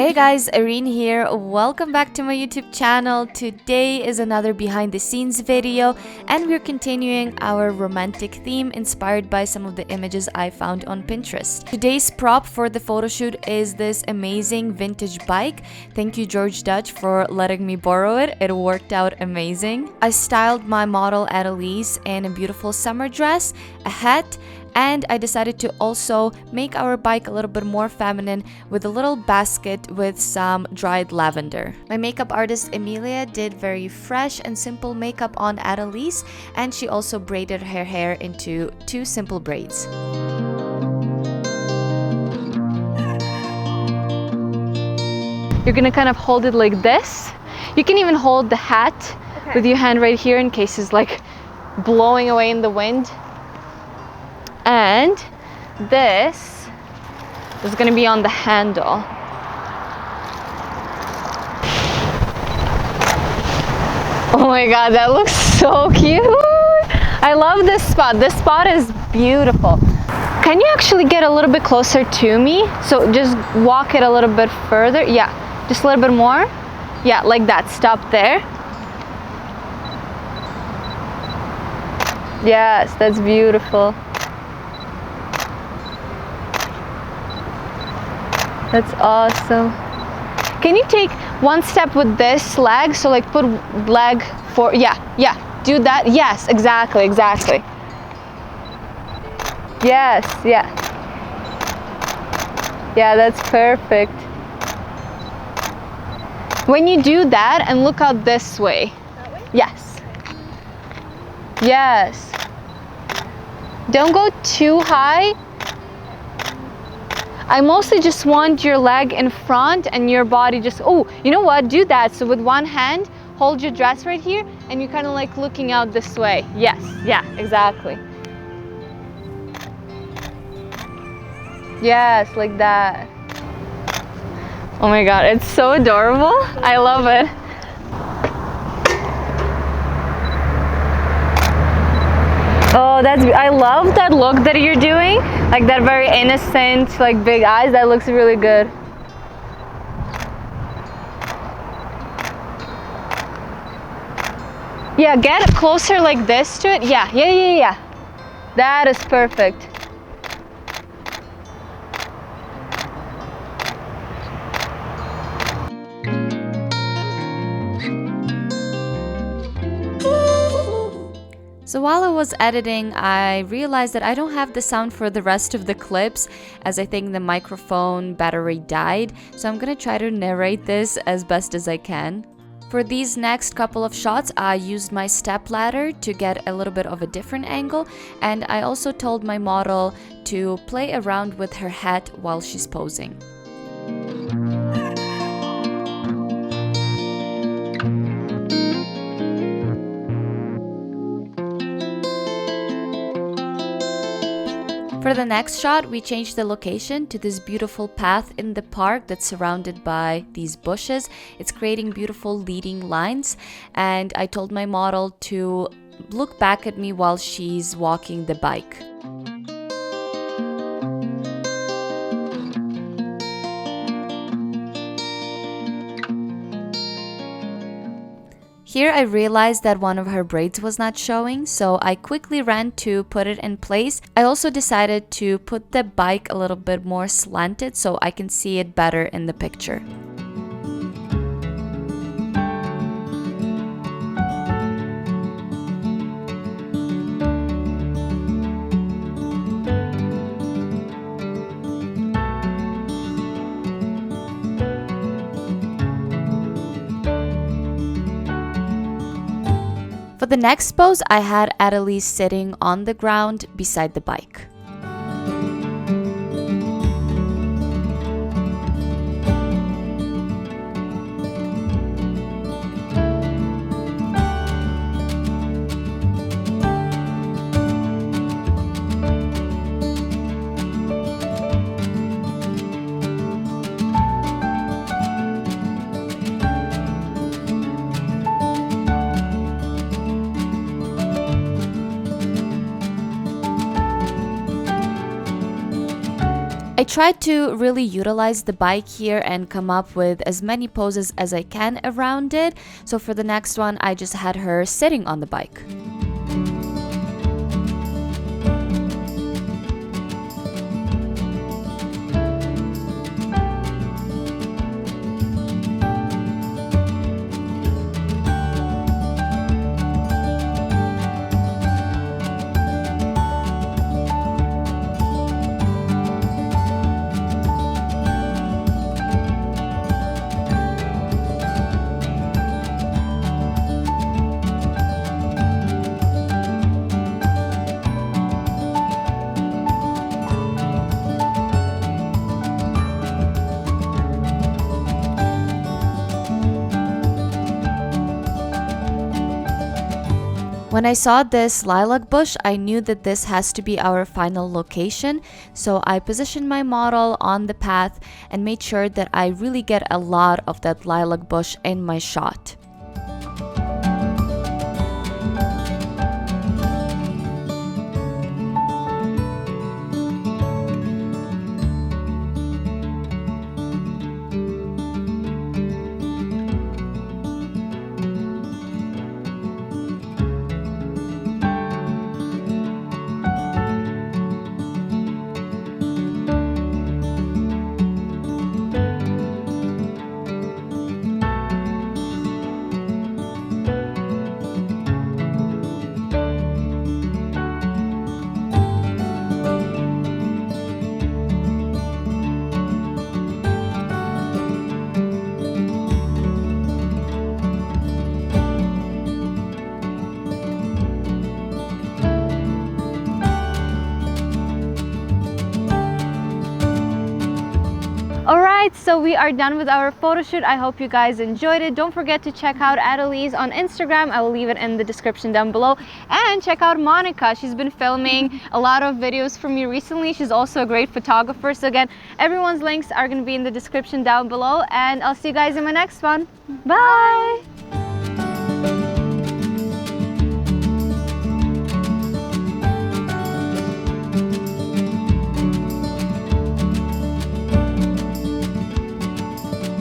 Hey guys, Irene here. Welcome back to my YouTube channel. Today is another behind the scenes video and we're continuing our romantic theme inspired by some of the images I found on Pinterest. Today's prop for the photo shoot is this amazing vintage bike. Thank you George Dutch for letting me borrow it. It worked out amazing. I styled my model Adeliese in a beautiful summer dress, a hat, and I decided to also make our bike a little bit more feminine with a little basket with some dried lavender. My makeup artist Emilia did very fresh and simple makeup on Adeliese, and she also braided her hair into two simple braids. You're gonna kind of hold it like this. You can even hold the hat with your hand right here in case it's like blowing away in the wind. And this is going to be on the handle. Oh my god, that looks so cute! I love this spot. This spot is beautiful. Can you actually get a little bit closer to me? So just walk it a little bit further. Yeah, just a little bit more. Yeah, like that. Stop there. Yes, that's beautiful. That's awesome. Can you take one step with this leg? So like put leg for, yeah, do that. Yes, exactly. Yes, yeah. Yeah, that's perfect. When you do that and look out this way. That way? Yes. Yes. Don't go too high. I mostly just want your leg in front and your body just, oh, you know what, do that. So with one hand, hold your dress right here and you're kind of like looking out this way. Yes, yeah, exactly. Yes, like that. Oh my god, it's so adorable. I love it. Oh, I love that look that you're doing. Like that very innocent, like big eyes. That looks really good. Yeah, get closer like this to it. Yeah. That is perfect. So while I was editing, I realized that I don't have the sound for the rest of the clips, as I think the microphone battery died. So I'm gonna try to narrate this as best as I can. For these next couple of shots, I used my step ladder to get a little bit of a different angle, and I also told my model to play around with her hat while she's posing. For the next shot, we changed the location to this beautiful path in the park that's surrounded by these bushes. It's creating beautiful leading lines, and I told my model to look back at me while she's walking the bike. Here I realized that one of her braids was not showing, so I quickly ran to put it in place. I also decided to put the bike a little bit more slanted so I can see it better in the picture. For the next pose, I had Adeliese sitting on the ground beside the bike. I tried to really utilize the bike here and come up with as many poses as I can around it. So for the next one, I just had her sitting on the bike. When I saw this lilac bush, I knew that this has to be our final location, so I positioned my model on the path and made sure that I really get a lot of that lilac bush in my shot. Alright, so we are done with our photo shoot. I hope you guys enjoyed it. Don't forget to check out Adeliese on Instagram. I will leave it in the description down below. And check out Monica. She's been filming a lot of videos for me recently. She's also a great photographer. So again, everyone's links are going to be in the description down below. And I'll see you guys in my next one. Bye!